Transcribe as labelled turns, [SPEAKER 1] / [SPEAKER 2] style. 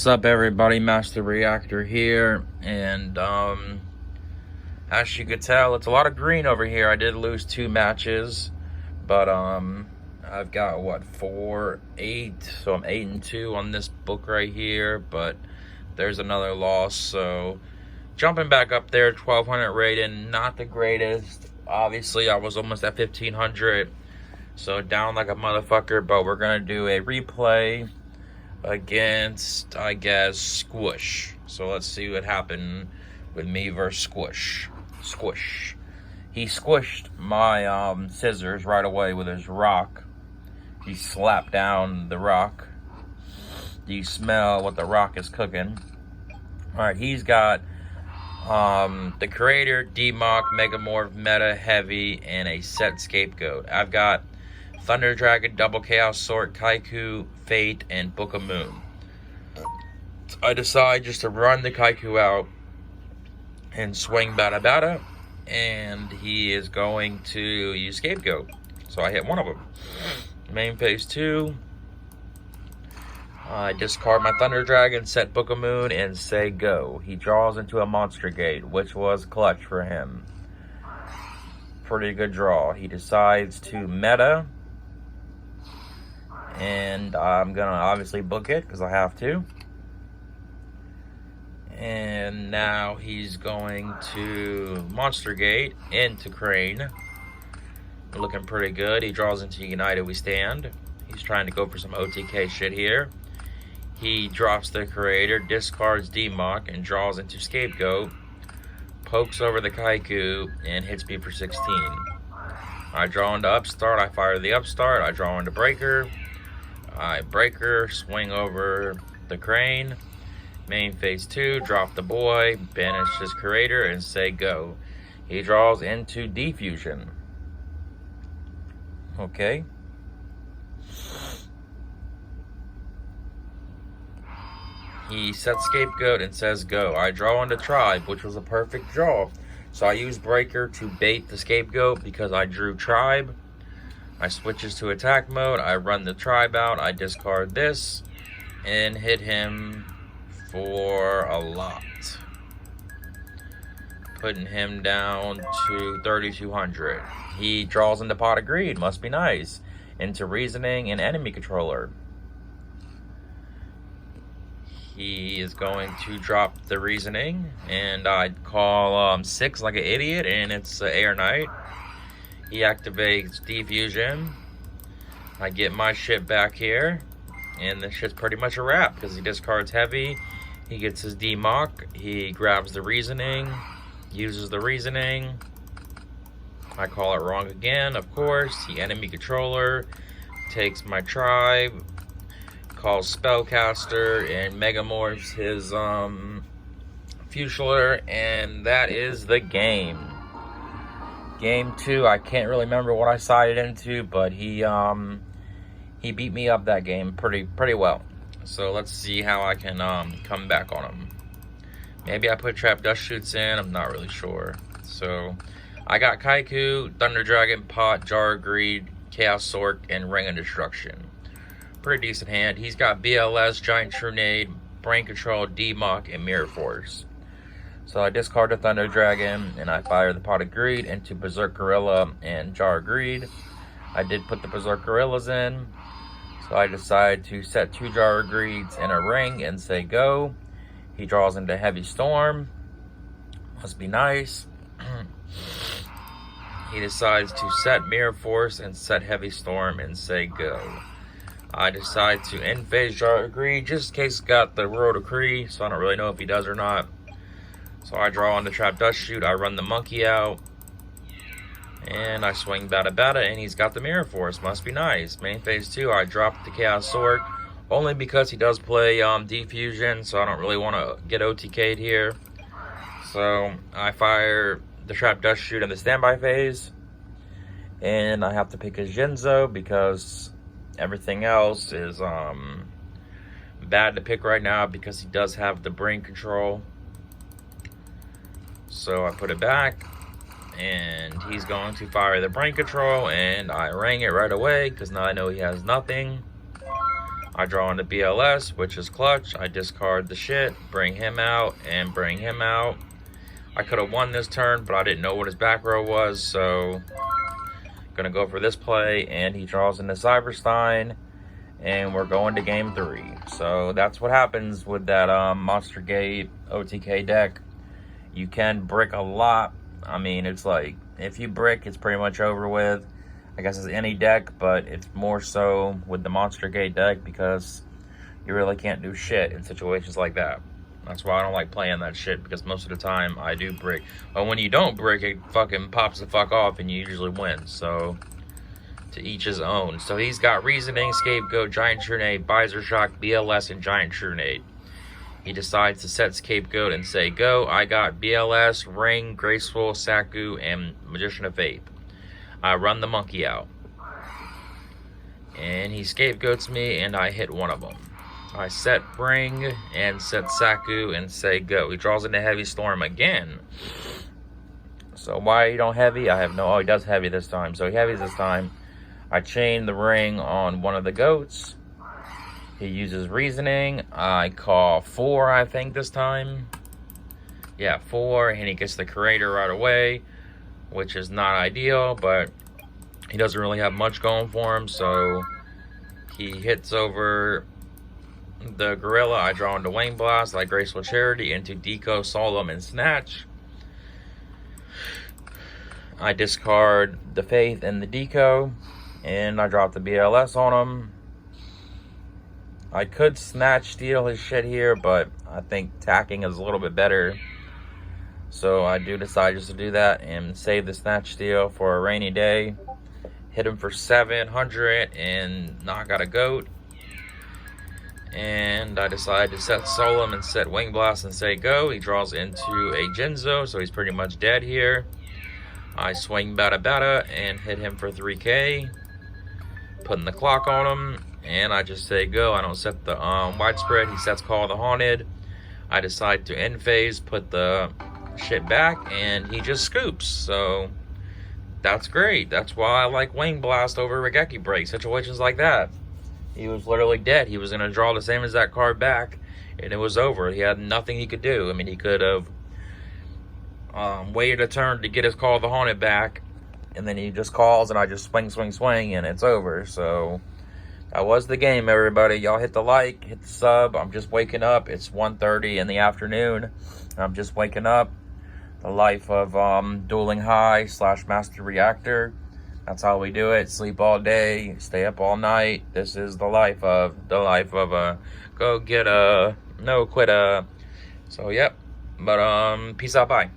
[SPEAKER 1] What's up, everybody? Master Reactor here, and as you could tell, it's a lot of green over here. I did lose 2 matches, but I've got what, 4, 8, so I'm 8-2 on this book right here. But there's another loss, so jumping back up there, 1200 rating, not the greatest. Obviously, I was almost at 1500, so down like a motherfucker. But we're gonna do a replay against, I guess, skoooosh. So let's see what happened with me versus skoooosh. He squished my scissors right away with his rock. He slapped down the rock. Do you smell what the rock is cooking? Alright, he's got the creator, Demok, Megamorph, Meta, Heavy, and a set scapegoat. I've got Thunder Dragon, Double Chaos Sword, Kaiku, Fate, and Book of Moon. I decide just to run the Kaiku out and swing Bada Bada, and he is going to use Scapegoat. So I hit one of them. Main phase 2. I discard my Thunder Dragon, set Book of Moon, and say go. He draws into a Monster Gate, which was clutch for him. Pretty good draw. He decides to meta, and I'm gonna obviously book it because I have to. And now he's going to Monster Gate into Crane. Looking pretty good. He draws into United We Stand. He's trying to go for some OTK shit here. He drops the creator, discards Demok, and draws into Scapegoat. Pokes over the Kaiku and hits me for 16. I draw into Upstart. I fire the Upstart. I draw into Breaker. I breaker, swing over the Crane. Main phase 2, drop the boy, banish his creator, and say go. He draws into Defusion. Okay. He sets Scapegoat and says go. I draw into Tribe, which was a perfect draw. So I use Breaker to bait the Scapegoat because I drew Tribe. I switches to attack mode, I run the Tribe out, I discard this, and hit him for a lot. Putting him down to 3,200. He draws into Pot of Greed, must be nice, into Reasoning and Enemy Controller. He is going to drop the Reasoning, and I'd call 6 like an idiot, and it's Air Knight. He activates Defusion. I get my shit back here, and this shit's pretty much a wrap because he discards Heavy. He gets his Demok. He grabs the Reasoning, uses the Reasoning. I call it wrong again, of course. He Enemy Controller, takes my Tribe, calls Spellcaster, and Megamorphs his Futular, and that is the game. Game 2, I can't really remember what I sided into, but he beat me up that game pretty well. So let's see how I can come back on him. Maybe I put Trap Dust Shoots in, I'm not really sure. So I got Kaiku, Thunder Dragon, Pot, Jar of Greed, Chaos Sork, and Ring of Destruction. Pretty decent hand. He's got BLS, Giant Trunade, Brain Control, Demok, and Mirror Force. So I discard the Thunder Dragon, and I fire the Pot of Greed into Berserk Gorilla and Jar of Greed. I did put the Berserk Gorillas in, so I decide to set 2 Jar of Greeds in a ring and say go. He draws into Heavy Storm. Must be nice. He decides to set Mirror Force and set Heavy Storm and say go. I decide to end phase Jar of Greed, just in case it's got the Royal Decree, so I don't really know if he does or not. So I draw on the Trap Dust Shoot, I run the Monkey out, and I swing Bada Bada, and he's got the Mirror Force. Must be nice. Main phase 2, I drop the Chaos Sword, only because he does play Defusion, so I don't really want to get OTK'd here. So I fire the Trap Dust Shoot in the standby phase, and I have to pick a Jinzo because everything else is bad to pick right now because he does have the Brain Control. So I put it back, and he's going to fire the Brain Control, and I rang it right away because now I know he has nothing. I draw into BLS, which is clutch. I discard the shit, bring him out, and bring him out. I could have won this turn, but I didn't know what his back row was, so gonna go for this play, and he draws into Cyberstein, and we're going to game 3. So that's what happens with that Monster Gate OTK deck. You can brick a lot. I mean, it's like, if you brick, it's pretty much over with. I guess it's any deck, but it's more so with the Monster Gate deck because you really can't do shit in situations like that. That's why I don't like playing that shit, because most of the time I do brick. But when you don't brick, it fucking pops the fuck off and you usually win. So, to each his own. So he's got Reasoning, Scapegoat, Giant Trunade, Visor Shock, BLS, and Giant Trunade. He decides to set Scapegoat and say go. I got BLS, Ring, Graceful, Saku, and Magician of Faith. I run the monkey out. And he scapegoats me, and I hit one of them. I set Ring and set Saku and say go. He draws into Heavy Storm again. So why he don't heavy? I have no... Oh, he does heavy this time. So he heavies this time. I chain the Ring on one of the goats. He uses Reasoning. I call 4, I think, this time. Yeah, 4. And he gets the Creator right away, which is not ideal, but he doesn't really have much going for him. So he hits over the Gorilla. I draw into Wing Blast, like Graceful Charity, into Deco, Solemn, and Snatch. I discard the Faith and the Deco, and I drop the BLS on him. I could Snatch steal his shit here, but I think tacking is a little bit better. So I do decide just to do that and save the Snatch steal for a rainy day. Hit him for 700 and knock out a goat. And I decide to set Solemn and set Wing Blast and say go. He draws into a Jinzo, so he's pretty much dead here. I swing Bada Bada and hit him for 3k. Putting the clock on him. And I just say go. I don't set the widespread. He sets Call of the Haunted. I decide to end phase, put the shit back, and he just scoops. So that's great. That's why I like Wing Blast over Regeki Break. Situations like that. He was literally dead. He was going to draw the same exact card back, and it was over. He had nothing he could do. I mean, he could have waited a turn to get his Call of the Haunted back, and then he just calls, and I just swing, swing, swing, and it's over. So that was the game, everybody. Y'all hit the like, hit the sub. I'm just waking up. It's 1:30 in the afternoon. I'm just waking up. The life of Dueling High / Master Reactor. That's how we do it. Sleep all day, stay up all night. This is the life of a go get a no quitter. So yep. But peace out, bye.